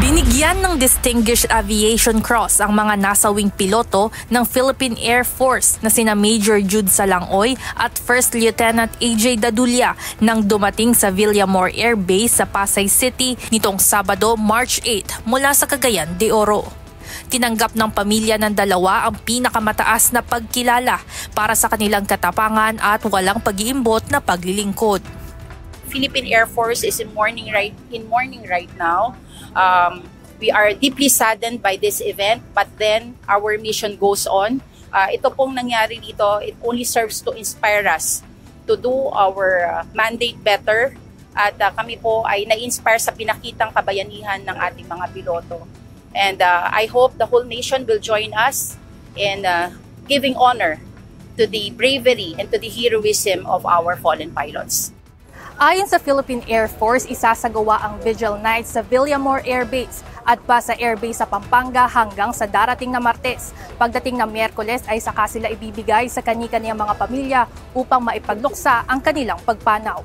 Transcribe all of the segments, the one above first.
Binigyan ng Distinguished Aviation Cross ang mga nasawing piloto ng Philippine Air Force na sina Major Jude Salangoy at First Lieutenant AJ Dadulia nang dumating sa Villamor Air Base sa Pasay City nitong Sabado, March 8 mula sa Cagayan de Oro. Tinanggap ng pamilya ng dalawa ang pinakamataas na pagkilala para sa kanilang katapangan at walang pag-iimbot na paglilingkod. Philippine Air Force is in mourning right now. We are deeply saddened by this event, but then our mission goes on. Ito pong nangyari dito, it only serves to inspire us to do our mandate better. At kami po ay na-inspire sa pinakitang kabayanihan ng ating mga piloto. And I hope the whole nation will join us in giving honor to the bravery and to the heroism of our fallen pilots. Ayon sa Philippine Air Force, isasagawa ang Vigil Night sa Villamor Air Base at Pasay Air Base sa Pampanga hanggang sa darating na Martes. Pagdating ng Miyerkules ay saka sila ibibigay sa kani-kaniyang mga pamilya upang maipagluksa ang kanilang pagpanaw.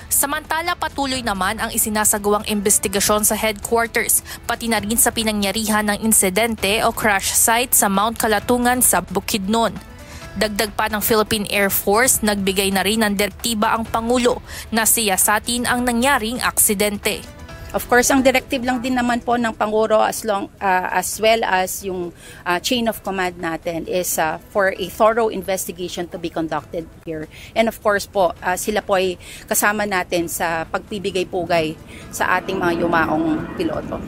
Samantala, patuloy naman ang isinasagawang investigasyon sa headquarters, pati na rin sa pinangyarihan ng insidente o crash site sa Mount Kalatungan sa Bukidnon. Dagdag pa ng Philippine Air Force, nagbigay na rin ng direktiba ang Pangulo na siyasatin ang nangyaring aksidente. Of course, ang directive lang din naman po ng Pangulo as well as yung chain of command natin is for a thorough investigation to be conducted here. And of course po, sila po ay kasama natin sa pagbibigay-pugay sa ating mga yumaong piloto.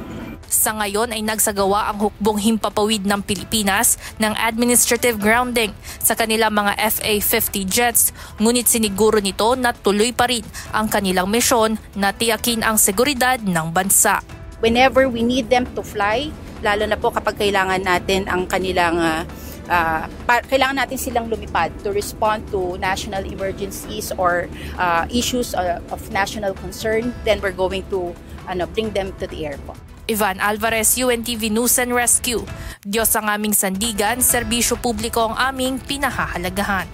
Sa ngayon ay nagsagawa ang hukbong himpapawid ng Pilipinas ng administrative grounding sa kanilang mga FA-50 jets, ngunit siniguro nito na tuloy pa rin ang kanilang misyon na tiyakin ang seguridad ng bansa. Whenever we need them to fly, lalo na po kapag kailangan natin ang kanilang kailangan natin silang lumipad to respond to national emergencies or issues of national concern, then we're going to bring them to the airport. Ivan Alvarez, UNTV News and Rescue. Diyos ang aming sandigan, serbisyo publiko ang aming pinahahalagahan.